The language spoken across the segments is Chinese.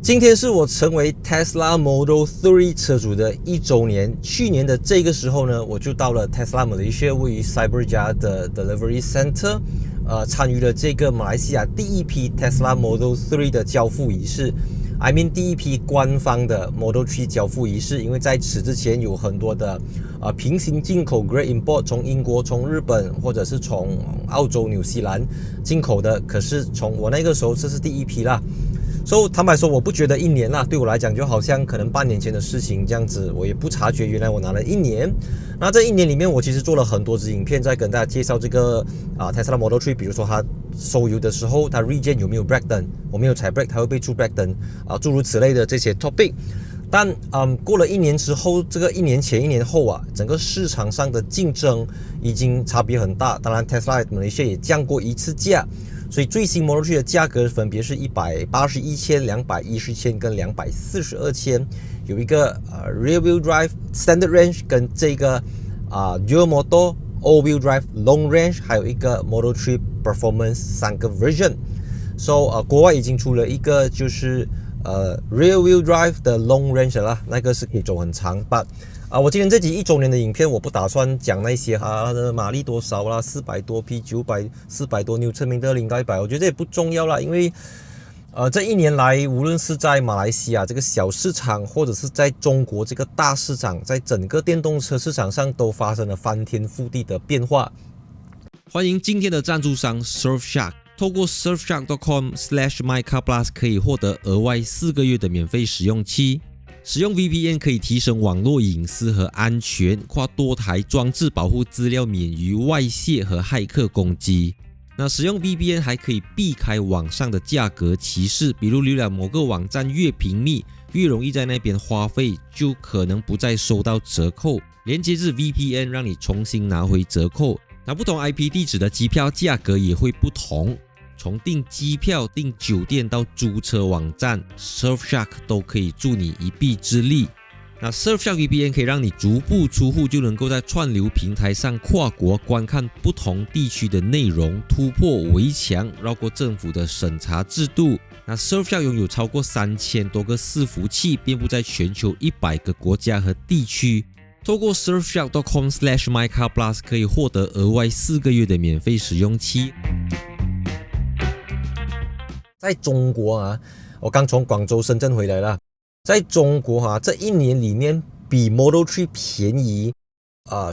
今天是我成为 Tesla Model 3 车主的1周年。去年的这个时候呢，我就到了 Tesla Malaysia 位于 Cyberjaya 的 Delivery Center，参与了这个马来西亚第一批 Tesla Model 3 的交付仪式。I mean 第一批官方的 Model 3 交付仪式，因为在此之前有很多的平行进口 Great Import 从英国、从日本或者是从澳洲、纽西兰进口的，可是从我那个时候这是第一批啦。所以坦白说，我不觉得1年啦，对我来讲就好像可能半年前的事情这样子，我也不察觉原来我拿了1年。那这1年里面，我其实做了很多支影片，在跟大家介绍这个Tesla Model 3，比如说它收油的时候，它 regen 有没有 brake 灯，我没有踩 brake，它会被出 brake 灯诸如此类的这些 topic。但过了1年之后，这个1年前1年后整个市场上的竞争已经差别很大。当然 Tesla Malaysia 也降过一次价。所以最新 Model 3的价格分别是181千、210千跟242千，有一个Rear Wheel Drive Standard Range 跟这个Dual Motor All Wheel Drive Long Range， 还有一个 Model 3 Performance 3个 version。So 国外已经出了一个就是Rear Wheel Drive 的 Long Range 啦，那个是可以走很长。But我今天这集1周年的影片，我不打算讲那些的马力多少啦，400多匹、400多牛车米的0到100，我觉得也不重要啦，因为这1年来，无论是在马来西亚这个小市场，或者是在中国这个大市场，在整个电动车市场上都发生了翻天覆地的变化。欢迎今天的赞助商 Surfshark， 透过 surfshark.com/mycarplus 可以获得额外4个月的免费使用期。使用 VPN 可以提升网络隐私和安全，跨多台装置保护资料免于外泄和骇客攻击。那使用 VPN 还可以避开网上的价格歧视，比如浏览某个网站越频密，越容易在那边花费，就可能不再收到折扣。连接至 VPN 让你重新拿回折扣。那不同 IP 地址的机票价格也会不同。从订机票、订酒店到租车网站 ，Surfshark 都可以助你一臂之力。那 Surfshark VPN 可以让你足不出户就能够在串流平台上跨国观看不同地区的内容，突破围墙，绕过政府的审查制度。那 Surfshark 拥有超过3000多个伺服器，遍布在全球100个国家和地区。透过 surfshark.com/mycarplus 可以获得额外4个月的免费使用期。在中国我刚从广州、深圳回来了。在中国这1年里面，比 Model 3 便宜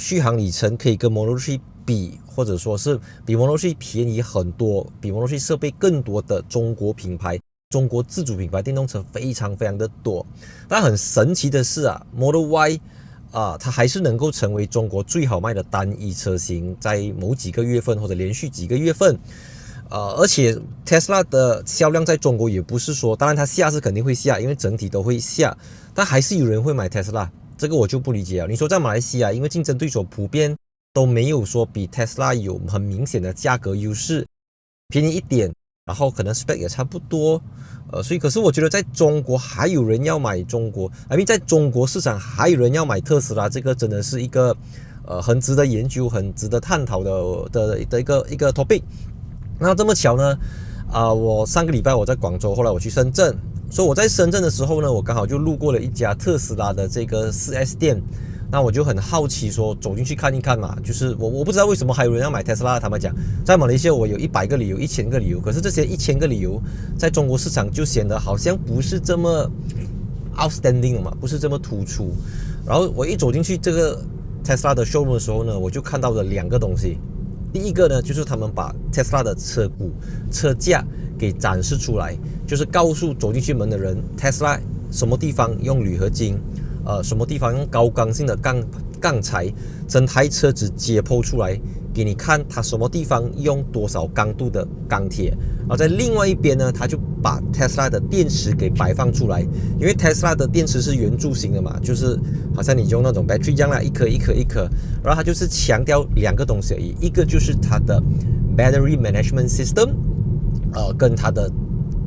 续航里程可以跟 Model 3 比，或者说是比 Model 3 便宜很多，比 Model 3 设备更多的中国品牌、中国自主品牌电动车非常非常的多。但很神奇的是Model Y它还是能够成为中国最好卖的单一车型，在某几个月份或者连续几个月份。而且 Tesla 的销量在中国也不是说，当然它下是肯定会下，因为整体都会下，但还是有人会买 Tesla， 这个我就不理解了。你说在马来西亚，因为竞争对手普遍都没有说比 Tesla 有很明显的价格优势，便宜一点，然后可能 spec 也差不多，所以可是我觉得在中国还有人要买在中国市场还有人要买特斯拉，这个真的是一个很值得研究、很值得探讨的一个 topic。那这么巧呢，我上个礼拜我在广州，后来我去深圳，所以我在深圳的时候呢，我刚好就路过了一家特斯拉的这个 4S 店，那我就很好奇说走进去看一看嘛，就是我不知道为什么还有人要买特斯拉。他们讲在马来西亚我有100个理由、1000个理由，可是这些1000个理由在中国市场就显得好像不是这么 outstanding 嘛，不是这么突出。然后我一走进去这个 Tesla 的 showroom 的时候呢，我就看到了2个东西。第一个呢，就是他们把 Tesla 的车骨、车架给展示出来，就是告诉走进去门的人 ，Tesla 什么地方用铝合金，什么地方用高刚性的钢材，整台车子解剖出来给你看，它什么地方用多少刚度的钢铁。然后在另外一边呢，他就把 Tesla 的电池给摆放出来，因为 Tesla 的电池是圆柱形的嘛，就是好像你用那种 battery 这样啦，一颗一颗一颗。然后他就是强调2个东西而已，一个就是它的 battery management system，跟它的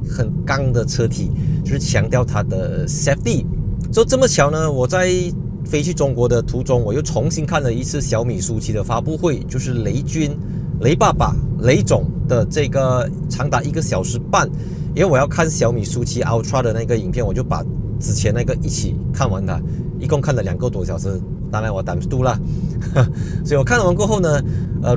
很刚的车体，就是强调它的 safety。就这么巧呢，我在飞去中国的途中，我又重新看了一次小米暑期的发布会，就是雷爸爸雷总的这个长达1个小时半，因为我要看小米书7 Ultra 的那个影片，我就把之前那个一起看完它，一共看了2个多小时。当然我times2啦，所以我看完过后呢，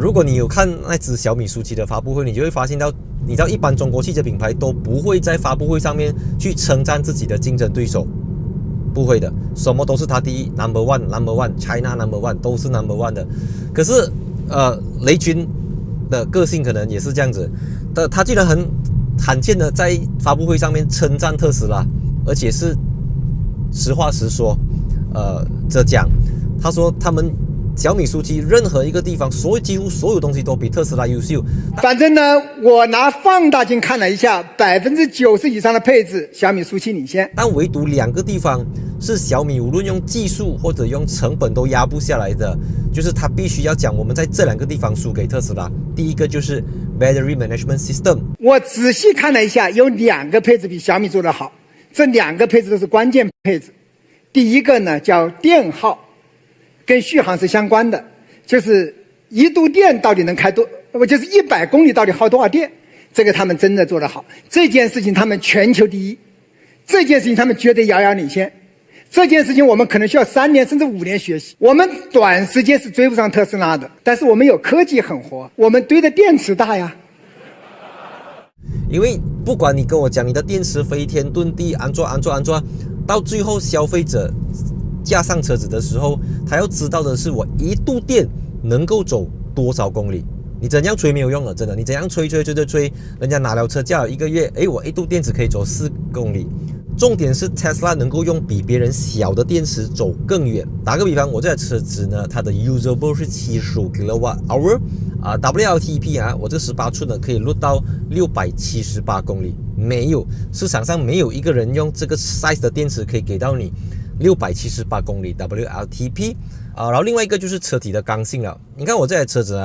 如果你有看那只小米书7的发布会，你就会发现到，你知道一般中国汽车品牌都不会在发布会上面去称赞自己的竞争对手，不会的，什么都是他第一 ，number one China number one 都是 number one 的。可是雷军的个性可能也是这样子的，他居然很罕见的在发布会上面称赞特斯拉，而且是实话实说，这讲。他说他们小米书7任何一个地方，几乎所有东西都比特斯拉优秀。反正呢，我拿放大镜看了一下，90%以上的配置，小米书7领先。但唯独2个地方是小米无论用技术或者用成本都压不下来的，就是他必须要讲我们在这2个地方输给特斯拉。第一个就是 Battery Management System。我仔细看了一下，有2个配置比小米做得好，这2个配置都是关键配置。第一个呢叫电耗。跟续航是相关的，就是1度电到底能开多，就是100公里到底耗多少电，这个他们真的做得好。这件事情他们全球第一，这件事情他们绝对遥遥领先。这件事情我们可能需要3年甚至5年学习。我们短时间是追不上特斯拉的，但是我们有科技狠活，我们堆的电池大呀。因为不管你跟我讲你的电池飞天遁地安装，到最后消费者架上车子的时候，他要知道的是我1度电能够走多少公里。你怎样吹没有用了，真的，你怎样吹，人家拿了车驾了1个月，我1度电只可以走4公里。重点是 Tesla 能够用比别人小的电池走更远。打个比方，我这台车子呢，它的 usable 是75 kWh， WLTP 我这18寸的可以录到678公里。没有，市场上没有一个人用这个 size 的电池可以给到你678公里 WLTP。然后另外一个就是车体的刚性了。你看我这台车子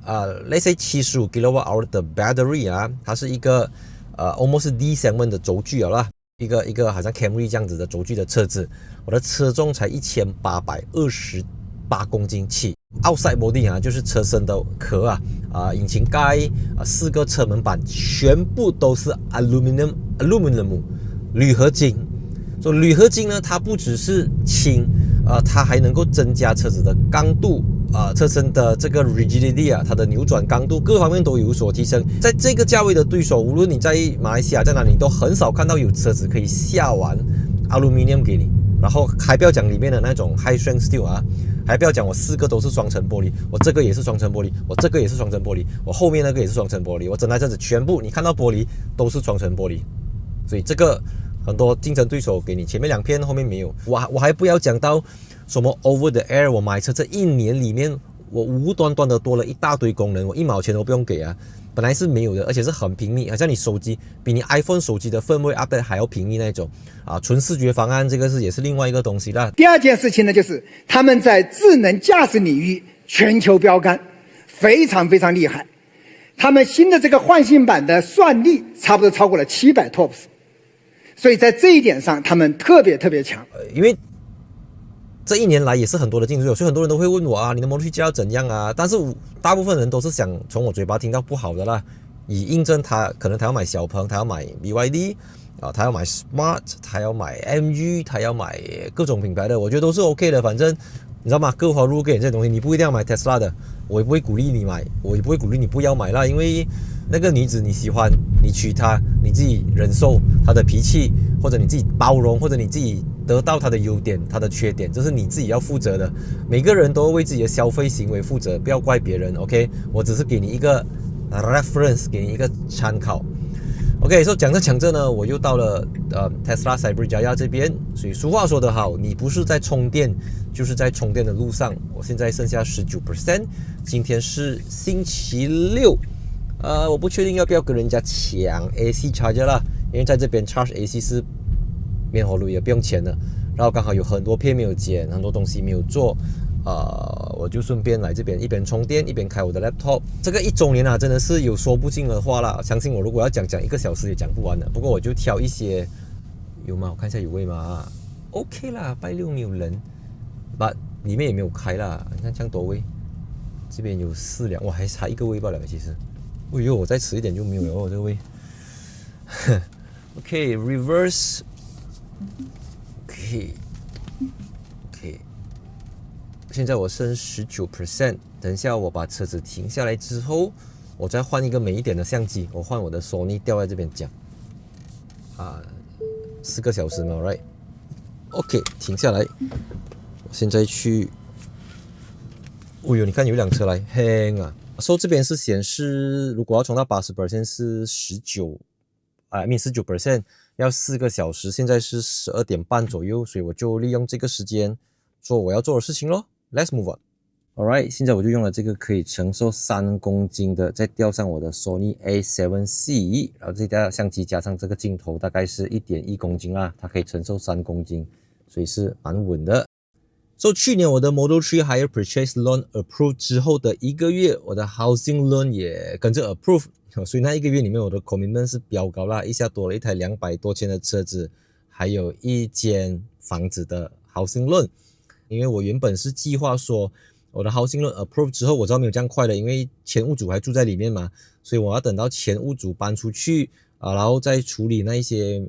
let's say 75 kWh 的 battery 它是一个almost D segment 的轴距啦，一个好像 Camry 这样子的轴距的车子，我的车重才1828公斤起。Outside body 就是车身的壳引擎盖4个车门板全部都是 aluminum 铝合金。所以铝合金呢，它不只是轻，它还能够增加车子的刚度，车身的这个 rigidity 它的扭转刚度各方面都有所提升。在这个价位的对手，无论你在马来西亚在哪里，你都很少看到有车子可以下完 aluminium 给你。然后还不要讲里面的那种 high strength steel 还不要讲我4个都是双层玻璃，我这个也是双层玻璃，我这个也是双层玻璃，我后面那个也是双层玻璃，我整台车子全部你看到玻璃都是双层玻璃。所以这个很多竞争对手给你前面2片，后面没有。我还不要讲到什么 over the air， 我买车这1年里面，我无端端的多了一大堆功能，我1毛钱都不用给本来是没有的，而且是很平密，好像你手机比你 iPhone 手机的氛围 update 还要平密那种纯视觉方案，这个也是另外一个东西啦。第二件事情呢，就是他们在智能驾驶领域全球标杆，非常非常厉害。他们新的这个唤醒版的算力差不多超过了700 TOPS， 所以在这一点上他们特别强。因为这1年来也是很多的竞争对手，所以很多人都会问我你的摩托车要怎样但是大部分人都是想从我嘴巴听到不好的啦，以印证可能他要买小鹏，他要买 BYD他要买 Smart， 他要买 MG， 他要买各种品牌的，我觉得都是 OK 的。反正你知道吗？各花入各眼这些东西，你不一定要买 Tesla 的，我也不会鼓励你买，我也不会鼓励你不要买啦，因为那个女子你喜欢，你娶她，你自己忍受她的脾气，或者你自己包容，或者你自己得到她的优点，她的缺点，这是你自己要负责的。每个人都要为自己的消费行为负责，不要怪别人 OK， 我只是给你一个 reference， 给你一个参考。OK， 所以讲着呢，我又到了Tesla Cyberjaya 这边。所以俗话说得好，你不是在充电，就是在充电的路上。我现在剩下 19%， 今天是星期六，我不确定要不要跟人家抢 AC charger 啦，因为在这边 charge AC 是免活路，也不用钱的。然后刚好有很多片没有剪，很多东西没有做。我就顺便来这边一边充电一边开我的 laptop。这个1周年真的是有说不尽的话啦，相信我，如果要讲1个小时也讲不完的。不过我就挑一些，有吗？我看一下有位吗？OK 啦，拜六没有人，里面也没有开啦。你看这样多位，这边有4辆，哇，还差1个位罢了。其实，哎呦，我再迟一点就没有了这个位。OK reverse OK 现在我剩19%，等一下我把车子停下来之后，我再换一个美一点的相机，我换我的 Sony 吊在这边讲4个小时嘛 right OK 停下来，我现在去哦哟，你看有一辆车来 hang 啊，so 这边是显示如果要充到 80% 是19% 要4个小时，现在是12点半左右，所以我就利用这个时间做我要做的事情咯。Let's move on. Alright， 现在我就用了这个可以承受3公斤的，再吊上我的 Sony A7C， 然后这台相机加上这个镜头大概是 1.1 公斤啦，它可以承受3公斤，所以是蛮稳的。So 去年我的 Model 3 Hire Purchase Loan Approve 之后的1个月，我的 Housing Loan 也跟着 Approve， 所以那1个月里面我的 Commitment 是飙高啦，一下多了一台200多千的车子，还有一间房子的 Housing Loan。因为我原本是计划说我的 Housing Loan Approve 之后，我知道没有这样快的，因为前屋主还住在里面嘛，所以我要等到前屋主搬出去然后再处理那一些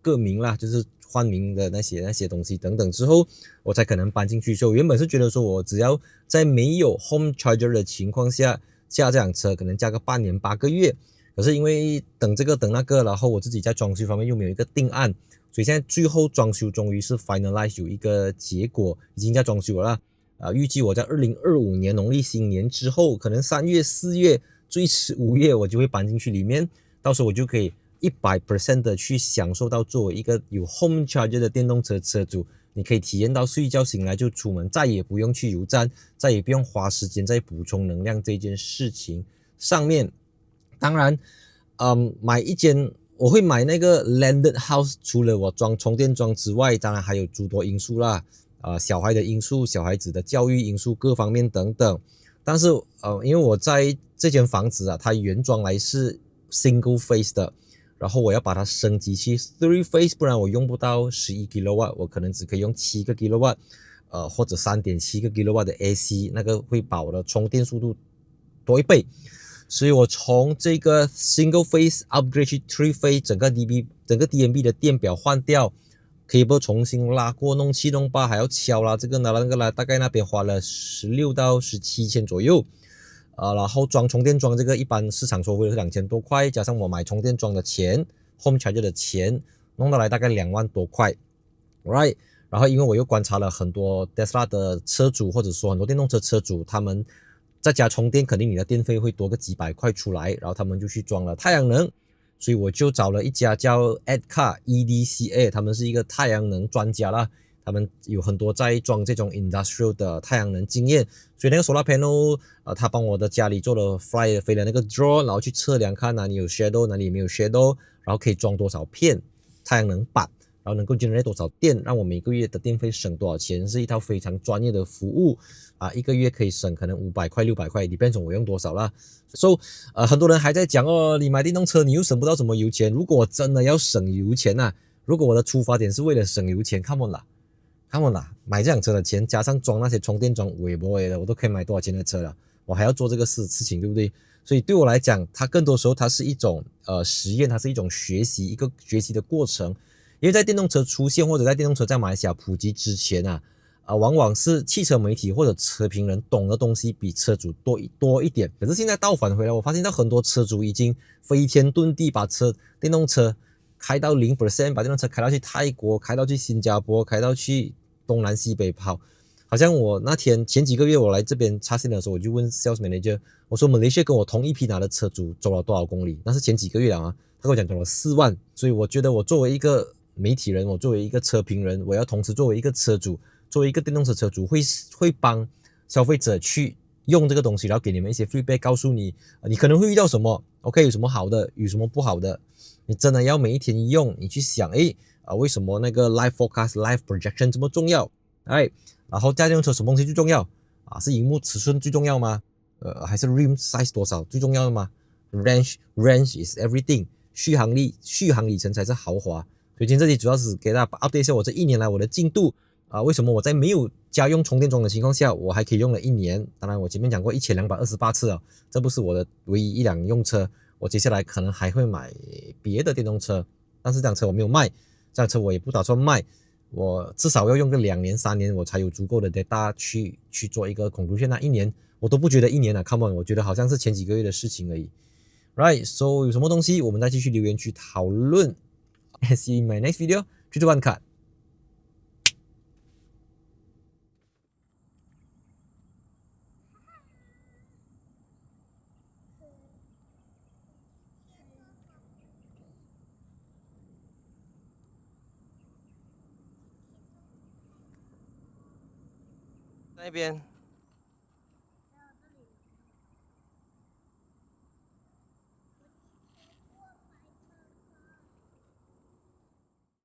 个名啦，就是换名的那些东西等等之后，我才可能搬进去。所以我原本是觉得说我只要在没有 Home Charger 的情况下驾这辆车，可能驾个半年8个月。可是因为等这个等那个，然后我自己在装修方面又没有一个定案，所以现在最后装修终于是 finalize 有一个结果，已经在装修了啦。预计我在2025年农历新年之后，可能3月4月最迟5月我就会搬进去里面，到时候我就可以100% 的去享受到作为一个有 home charger 的电动车车主，你可以体验到睡觉醒来就出门，再也不用去油站，再也不用花时间在补充能量这件事情上面。当然买一间我会买那个 landed house， 除了我装充电桩之外，当然还有诸多因素啦，小孩的因素，小孩子的教育因素，各方面等等。但是因为我在这间房子它原装来是 single phase 的，然后我要把它升级去 three phase， 不然我用不到11 kW， 我可能只可以用7个 kW， 或者 3.7 个 kW 的 AC， 那个会把我的充电速度多1倍。所以我从这个 single phase upgrade 去 three phase， 整个 DNB 的电表换掉， cable 重新拉过，弄7弄8，还要敲啦，这个拿那个啦，大概那边花了16到17千左右。然后装充电桩这个一般市场收费是2000多块，加上我买充电桩的钱 home charger 的钱，弄到来大概2万多块 right。 然后因为我又观察了很多 Tesla 的车主，或者说很多电动车车主，他们在家充电肯定你的电费会多个几百块出来，然后他们就去装了太阳能，所以我就找了一家叫 EDCA， 他们是一个太阳能专家啦，他们有很多在装这种 industrial 的太阳能经验，所以那个 solar panel他帮我的家里做了 飞的那个 draw， 然后去测量看哪里有 shadow 哪里没有 shadow， 然后可以装多少片太阳能板，然后能够 generate 多少电，让我每个月的电费省多少钱，是一套非常专业的服务一个月可以省可能500块600块 depends on 我用多少啦。So 很多人还在讲你买电动车你又省不到什么油钱，如果我真的要省油钱如果我的出发点是为了省油钱 come on 啦，买这辆车的钱加上装那些充电桩微博的，我都可以买多少钱的车了，我还要做这个事情，对不对？所以对我来讲，它更多时候它是一种实验，它是一种学习，一个学习的过程。因为在电动车出现或者在电动车在马来西亚普及之前往往是汽车媒体或者车评人懂的东西比车主多一点。可是现在倒返回来，我发现到很多车主已经飞天遁地，把电动车开到 0%， 把电动车开到去泰国，开到去新加坡，开到去东南西北跑。好像我那天前几个月我来这边插线的时候，我就问 sales manager， 我说 Malaysia 跟我同一批拿的车主走了多少公里，那是前几个月了他跟我讲走了4万。所以我觉得我作为一个媒体人，我作为一个车评人，我要同时作为一个车主，作为一个电动车车主，会帮消费者去用这个东西，然后给你们一些 feedback， 告诉你你可能会遇到什么 OK， 有什么好的，有什么不好的，你真的要每一天用，你去想为什么那个 live forecast live projection 这么重要然后驾电动车什么东西最重要是萤幕尺寸最重要吗？还是 rim size 多少最重要的吗？ range is everything， 续航里程才是豪华。所以今天这里主要是给大家 update 一下我这1年来我的进度为什么我在没有家用充电桩的情况下我还可以用了1年。当然我前面讲过1228次这不是我的唯一一辆用车，我接下来可能还会买别的电动车，但是这辆车我没有卖，这辆车我也不打算卖，我至少要用个2年3年，我才有足够的 data 去做一个conclusion。那1年我都不觉得1年了 ，come on， 我觉得好像是前几个月的事情而已。Right， so 有什么东西我们再继续留言区讨论。See you in my next video. 3, 2, 1 cut。那边。